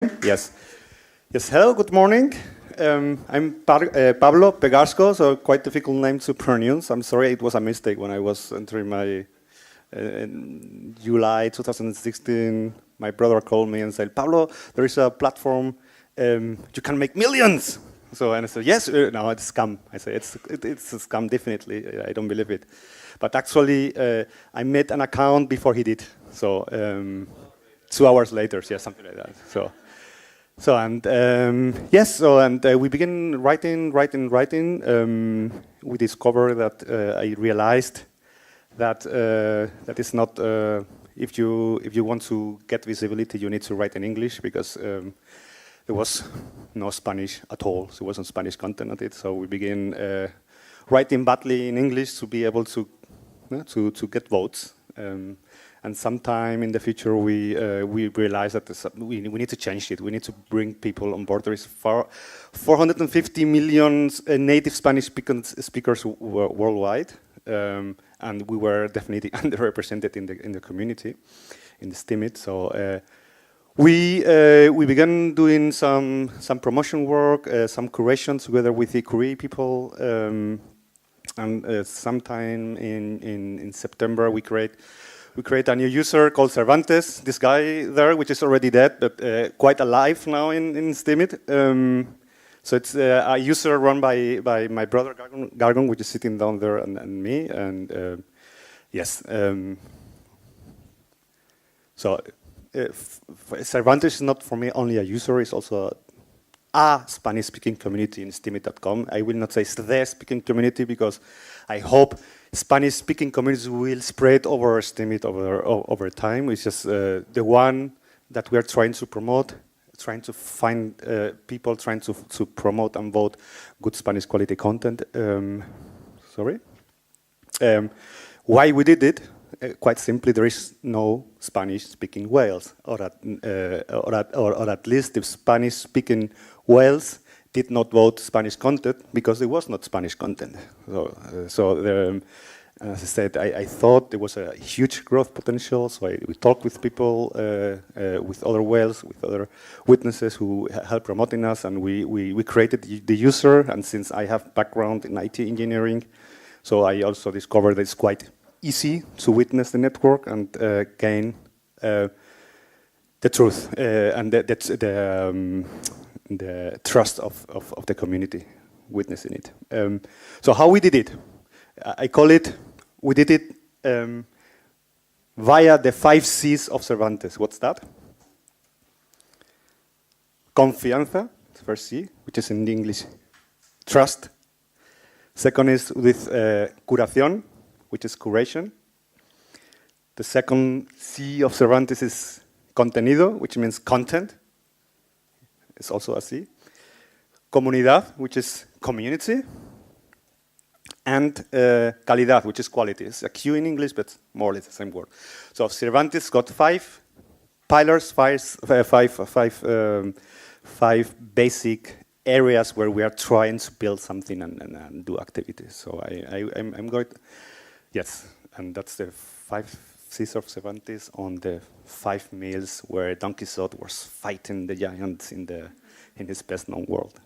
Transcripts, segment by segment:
Yes. Yes, hello, good morning. I'm Pablo pgarco, so quite difficult name to pronounce. I'm sorry, it was a mistake when I was entering my in July 2016. My brother called me and said, Pablo, there is a platform, you can make millions. So, and I said, yes, no, it's a scam. I said, it's a scam, definitely, I don't believe it. But actually, I made an account before he did. So, 2 hours later, yeah, something like that. So and yes, so and we begin writing. We discovered that I realized that that is not if you want to get visibility, you need to write in English because there was no Spanish at all. So there wasn't Spanish content on it. So we begin writing badly in English to be able to get votes. And sometime in the future, we realize that we need to change it. We need to bring people on board. There is 450 million native Spanish speakers worldwide, and we were definitely underrepresented in the community, in the Steemit. So we began doing some promotion work, some curation together with the Korean people, and sometime in September we create a new user called Cervantes, this guy there, which is already dead, but quite alive now in Steemit. So it's a user run by my brother Gargon, which is sitting down there, and me. And yes, so Cervantes is not for me only a user; it's also a Spanish-speaking community in Steemit.com. I will not say the speaking community because I hope Spanish-speaking communities will spread over Steemit over time. It's just the one that we are trying to promote, trying to find people, trying to promote and vote good Spanish quality content. Why we did it? Quite simply, there is no Spanish-speaking Wales, or at least the Spanish-speaking Wales did not vote Spanish content because there was not Spanish content. As I said, I thought there was a huge growth potential. So we talked with people, with other Wales, with other witnesses who helped promoting us, and we created the user. And since I have background in IT engineering, so I also discovered that it's quite easy to witness the network and gain the truth and the trust of the community witnessing it. So how we did it? I call it, we did it via the 5 C's of Cervantes. What's that? Confianza, the first C, which is in English, trust. Second is with curación, which is curation. The second C of Cervantes is contenido, which means content. It's also a C. Comunidad, which is community. And calidad, which is quality. It's a Q in English, but more or less the same word. So Cervantes got 5 pillars, five basic areas where we are trying to build something and do activities. So I'm going to, yes, and that's the 5 C's of Cervantes on the 5 meals where Don Quixote was fighting the giants in his best-known world.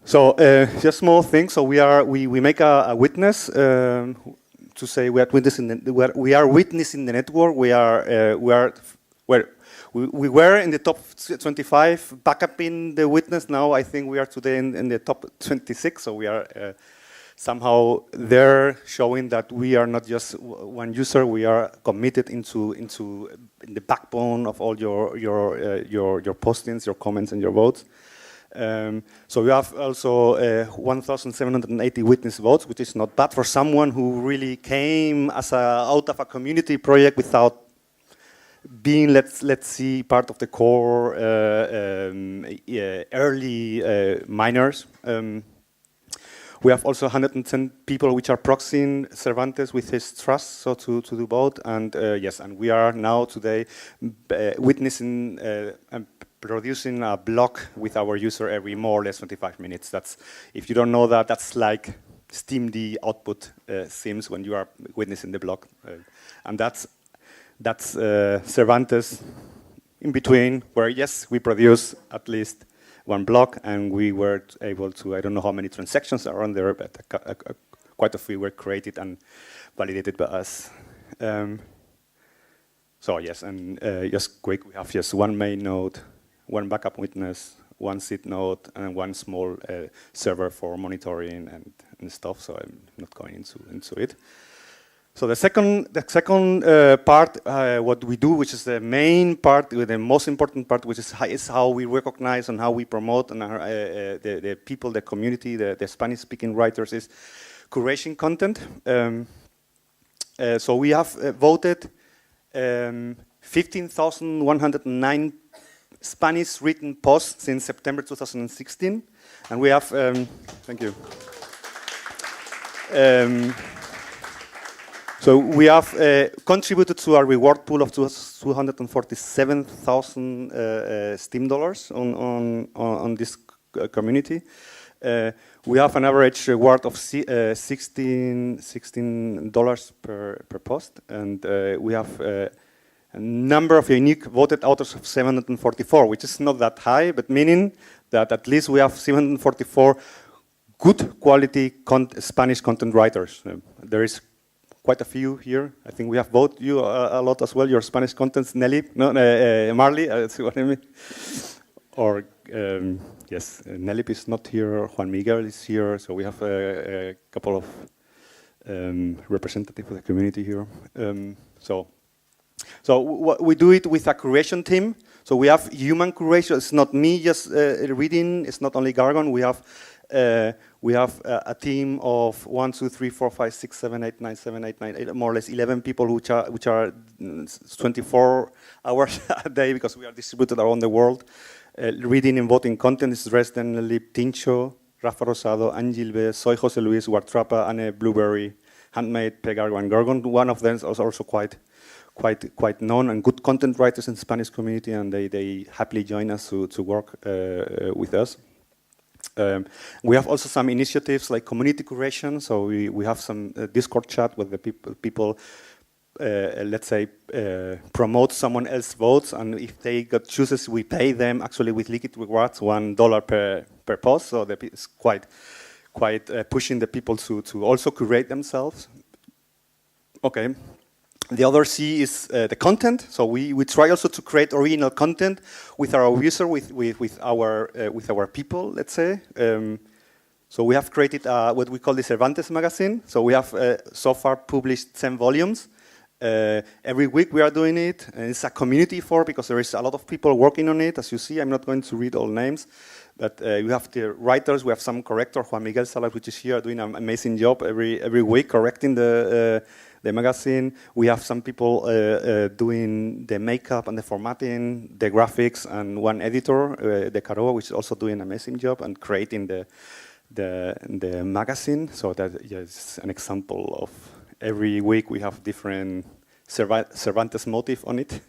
So just small things. So we make a witness to say we are witnessing the network. We were in the top 25, backupping the witness. Now I think we are today in the top 26. So we are somehow there, showing that we are not just one user. We are committed into the backbone of all your postings, your comments, and your votes. So we have also 1,780 witness votes, which is not bad for someone who really came out of a community project without being, let's see, part of the core early miners. We have also 110 people which are proxying Cervantes with his trust, so to do both. And yes, and we are now today witnessing and producing a block with our user every more or less 25 minutes. That's, if you don't know that, that's like Steemd output seems when you are witnessing the block. And that's Cervantes in between, where yes, we produce at least one block, and we were able to, I don't know how many transactions are on there, but quite a few were created and validated by us. So yes, and just quick, we have just one main node, one backup witness, one seed node, and one small server for monitoring and stuff, so I'm not going into it. So the second part, what we do, which is the main part, the most important part, which is how we recognize and how we promote and the people, the community, the Spanish-speaking writers, is curation content. So we have voted 15,109 Spanish written posts since September 2016, and we have, thank you. So we have contributed to our reward pool of 247,000 Steem dollars on this community. We have an average reward of $16 per post, and we have a number of unique voted authors of 744, which is not that high, but meaning that at least we have 744 good quality Spanish content writers. There is quite a few here. I think we have voted you a lot as well. Your Spanish contents, Nelly, no, Marley, that's what I mean. Or yes, Nelly is not here. Juan Miguel is here. So we have a couple of representatives of the community here. So we do it with a curation team. So we have human curation. It's not me just reading. It's not only Gargon. We have a team of 1, 2, 3, 4, 5, 6, 7, 8, 9, 7, 8, 9, 8, more or less 11 people which are 24 hours a day, because we are distributed around the world. Reading and voting content is Dresden, Lip, Tincho, Rafa Rosado, Angilbe, Soy Jose Luis, Wartrapa, Anne Blueberry, Handmade, pgarco, and Gargon. One of them is also quite known and good content writers in the Spanish community, and they happily join us to work with us. We have also some initiatives like community curation. So we have some Discord chat with the people let's say, promote someone else's votes, and if they got chooses, we pay them actually with liquid rewards, $1 per post. So it's quite pushing the people to also curate themselves. Okay. The other C is the content. So we try also to create original content with our user, with our people, let's say. So we have created what we call the Cervantes magazine. So we have so far published 10 volumes. Every week we are doing it, and it's a community effort because there is a lot of people working on it. As you see, I'm not going to read all names, but you have the writers. We have some corrector, Juan Miguel Salas, which is here doing an amazing job every week correcting the magazine. We have some people doing the makeup and the formatting, the graphics, and one editor, De Caro, which is also doing an amazing job and creating the magazine. So that is an example of. Every week we have different Cervantes motif on it.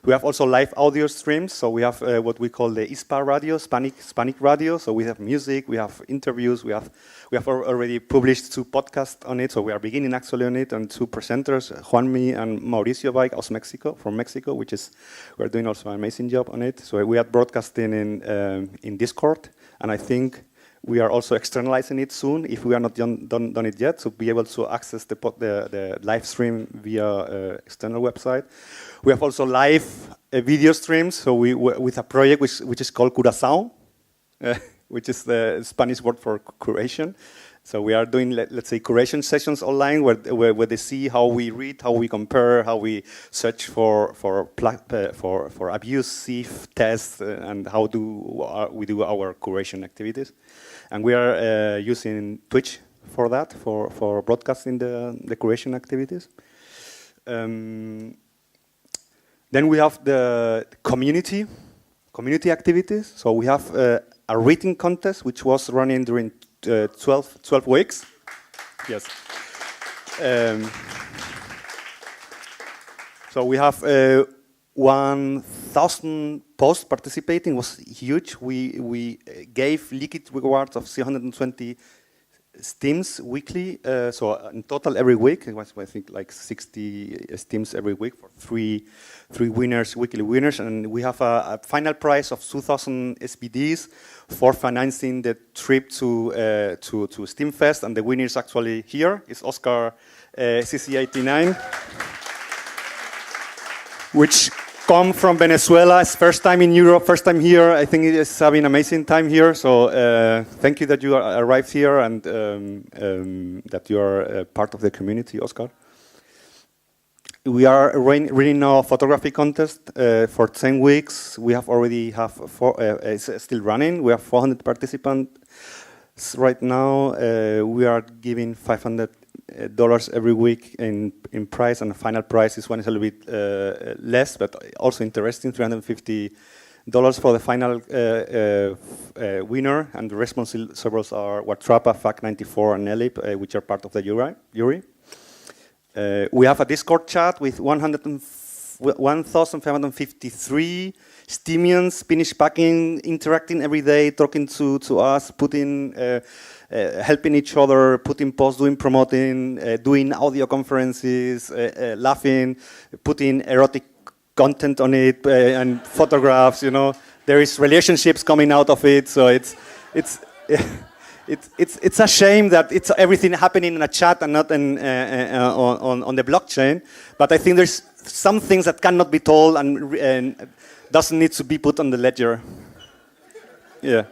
We have also live audio streams. So we have what we call the ISPA radio, Hispanic radio. So we have music, we have interviews, we have already published 2 podcasts on it. So we are beginning actually on it, and 2 presenters, Juanmi and Mauricio Baik from Mexico, which is we're doing also an amazing job on it. So we are broadcasting in Discord, and I think. We are also externalizing it soon, if we are not done it yet, to be able to access the live stream via external website. We have also live video streams, so with a project which is called Curaçao, which is the Spanish word for curation. So we are doing, let's say, curation sessions online where they see how we read, how we compare, how we search for abusive tests, and how we do our curation activities. And we are using Twitch for that, for broadcasting the curation activities. Then we have the community activities. So we have a written contest which was running during 12 weeks. Yes. So we have 1,000 posts participating. It was huge. We gave liquid rewards of 320 Steems weekly. So in total every week, it was I think like 60 Steems every week for three winners, weekly winners, and we have a final prize of 2,000 SBDs for financing the trip to SteemFest, and the winner is actually here. It's Oscar CC89, which come from Venezuela. It's first time in Europe, first time here. I think it is having an amazing time here. So thank you that you arrived here and that you are part of the community, Oscar. We are running now a photography contest for 10 weeks. We have already it's still running. We have 400 participants right now. We are giving $500 every week in prize, and the final prize is one is a little bit less, but also interesting, $350 for the final winner, and the responsibles are Watrapa, FAC94, and Elip, which are part of the jury. We have a Discord chat with 1,553 Steemians, Spanish packing, interacting every day, talking to us, helping each other, putting posts, doing promoting, doing audio conferences, laughing, putting erotic content on it, and photographs. You know, there is relationships coming out of it. So it's a shame that it's everything happening in a chat and not on the blockchain. But I think there's some things that cannot be told and doesn't need to be put on the ledger. Yeah.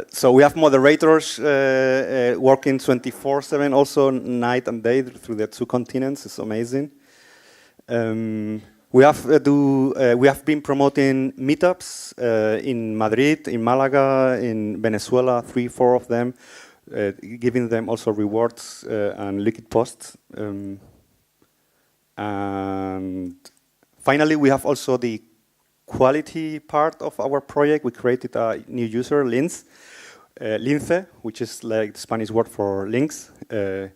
So we have moderators working 24/7, also night and day through the 2 continents. It's amazing. We have been promoting meetups in Madrid, in Malaga, in Venezuela, 3-4 of them, giving them also rewards and liquid posts. And finally, we have also the quality part of our project. We created a new user, Lince, which is like the Spanish word for links. For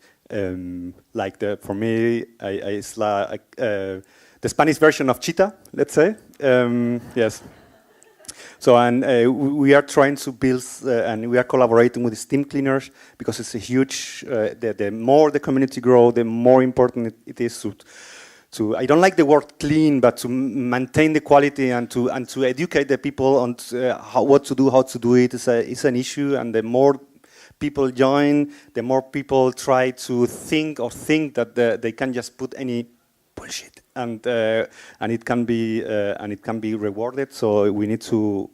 me, it's like the Spanish version of cheetah, let's say. Yes. So, and we are trying to build, and we are collaborating with the Steem cleaners, because it's a huge, the more the community grows, the more important it is to, I don't like the word clean, but to maintain the quality and to educate the people on what to do, how to do it. It's an issue, and the more people join, the more people try to think that they can just put any bullshit, and it can be rewarded. So we need to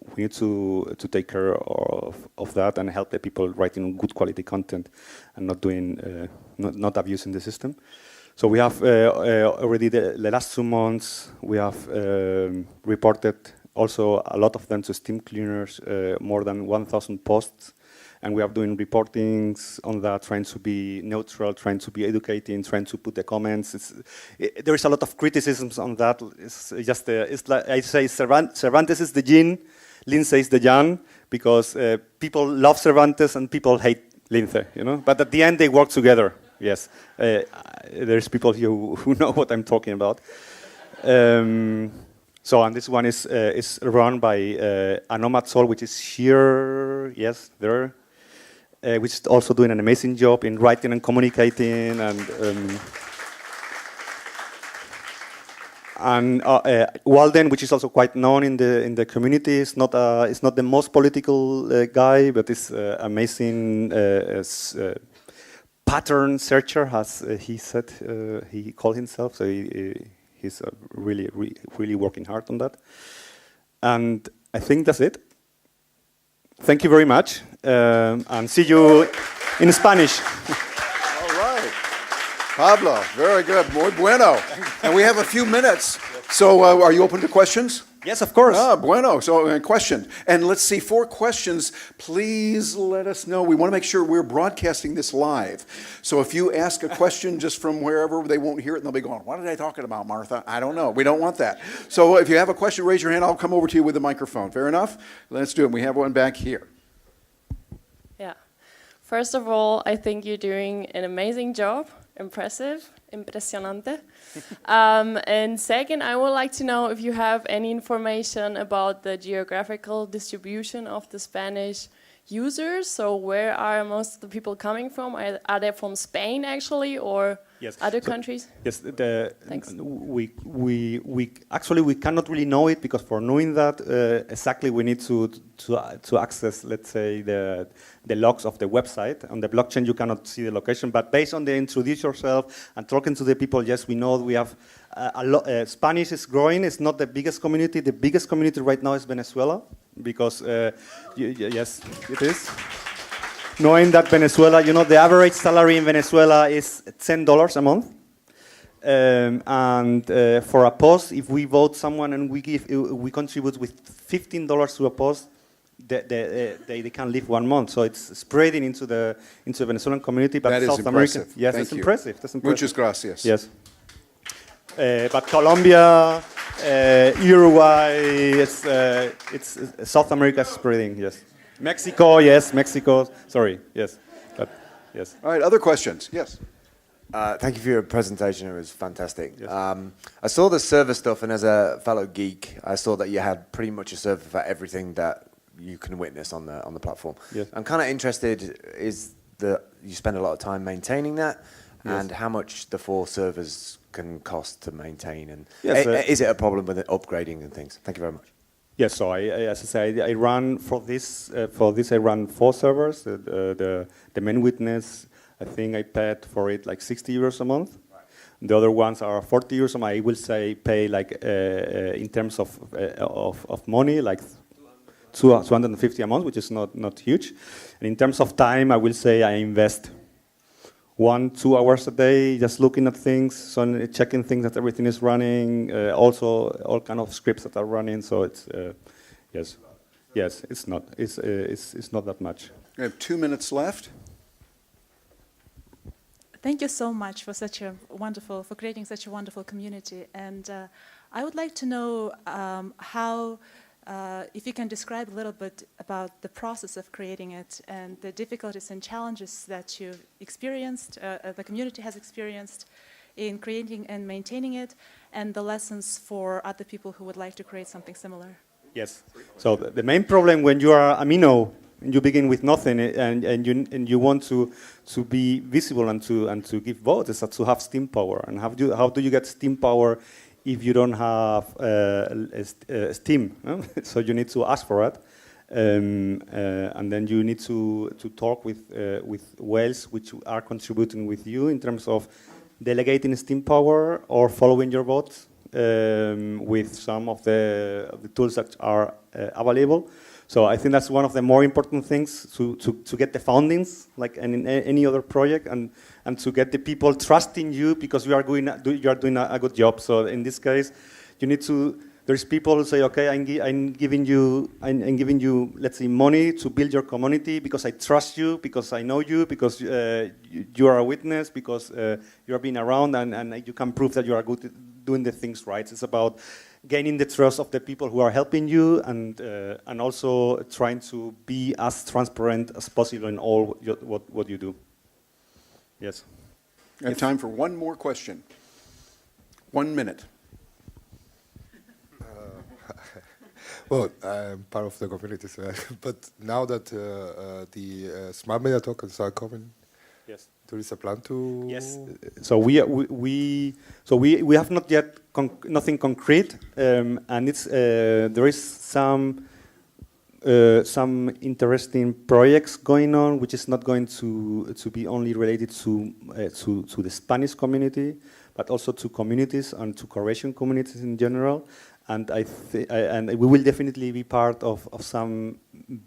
take care of that and help the people writing good quality content and not doing not abusing the system. So we have already the last 2 months we have reported also a lot of them to Steem cleaners, more than 1,000 posts. And we are doing reportings on that, trying to be neutral, trying to be educating, trying to put the comments. There is a lot of criticisms on that. It's just it's like I say, Cervantes is the yin, Lince is the yang, because people love Cervantes and people hate Lince, you know. But at the end, they work together. Yes, there's people here who know what I'm talking about. So, and this one is run by Anomad Sol, which is here. Yes, there. Which is also doing an amazing job in writing and communicating, and Walden, which is also quite known in the community. It's not the most political guy, but is amazing pattern searcher, as he said he called himself. So he's really working hard on that. And I think that's it. Thank you very much, and see you in Spanish. All right. Pablo, very good. Muy bueno. And we have a few minutes. So are you open to questions? Yes, of course. Ah, bueno. So a question. And let's see, 4 questions. Please let us know. We want to make sure we're broadcasting this live. So if you ask a question just from wherever, they won't hear it and they'll be going, what are they talking about, Martha? I don't know. We don't want that. So if you have a question, raise your hand. I'll come over to you with a microphone. Fair enough? Let's do it. We have one back here. Yeah. First of all, I think you're doing an amazing job. Impressive. Impresionante. And second, I would like to know if you have any information about the geographical distribution of the Spanish users. So where are most of the people coming from? Are they from Spain actually, or Yes. other So- countries? Yes, Thanks. we actually we cannot really know it, because for knowing that exactly we need to access, let's say, the logs of the website. On the blockchain you cannot see the location, but based on the introduce yourself and talking to the people, yes, we know we have a lot. Spanish is growing. It's not the biggest community. The biggest community right now is Venezuela, because yes, it is. Knowing that Venezuela, you know, the average salary in Venezuela is $10 a month. And for a post, if we vote someone and we contribute with $15 to a post, they can live 1 month. So it's spreading into the Venezuelan community. But That is South impressive. America, yes, Thank it's you. impressive. That's impressive. Muchas gracias. Yes. But Colombia, Uruguay, it's South America is spreading. Yes. Mexico, yes, Mexico. Sorry, yes, but yes. All right, other questions? Yes. Thank you for your presentation. It was fantastic. Yes. I saw the server stuff, and as a fellow geek, I saw that you had pretty much a server for everything that you can witness on the platform. Yes. I'm kind of interested, you spend a lot of time maintaining that, Yes. and how much the 4 servers can cost to maintain, and Yes, is it a problem with it upgrading and things? Thank you very much. Yes, so as I said, I run for this. I run 4 servers. The main witness, I think I paid for it like €60 a month. Right. The other ones are €40 a month. I will say pay like in terms of money, like 250 a month, which is not huge. And in terms of time, I will say I invest 1-2 hours a day just looking at things, so checking things that everything is running. Also, all kind of scripts that are running. So it's yes, it's not that much. We have 2 minutes left. Thank you so much for for creating such a wonderful community. And I would like to know how, if you can describe a little bit about the process of creating it and the difficulties and challenges that you've experienced, the community has experienced in creating and maintaining it, and the lessons for other people who would like to create something similar. Yes. So the main problem when you are Amino, and you begin with nothing, and you want to be visible and to give votes, is to have Steem power. And how do you get Steem power if you don't have Steem? So you need to ask for it, and then you need to talk with whales which are contributing with you in terms of delegating Steem power or following your votes with some of the tools that are available. So I think that's one of the more important things to get the fundings, like in any other project, and to get the people trusting you because you are doing a good job. So in this case, you need to. There's people who say, okay, I'm giving you, let's say, money to build your community because I trust you, because I know you, because you are a witness, because you are being around, and you can prove that you are good doing the things right. It's about gaining the trust of the people who are helping you, and also trying to be as transparent as possible in all what you do. Yes. I have time for one more question. 1 minute. Well, I'm part of the community, but now that the smart media tokens are coming, yes, there is a plan to. Yes. So we have not yet nothing concrete, and it's there is some interesting projects going on, which is not going to be only related to the Spanish community, but also to communities and to Croatian communities in general. And and we will definitely be part of some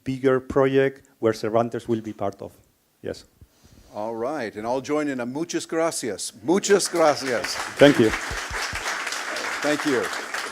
bigger project where Cervantes will be part of. Yes. All right, and I'll join in a muchas gracias. Muchas gracias. Thank you. Thank you.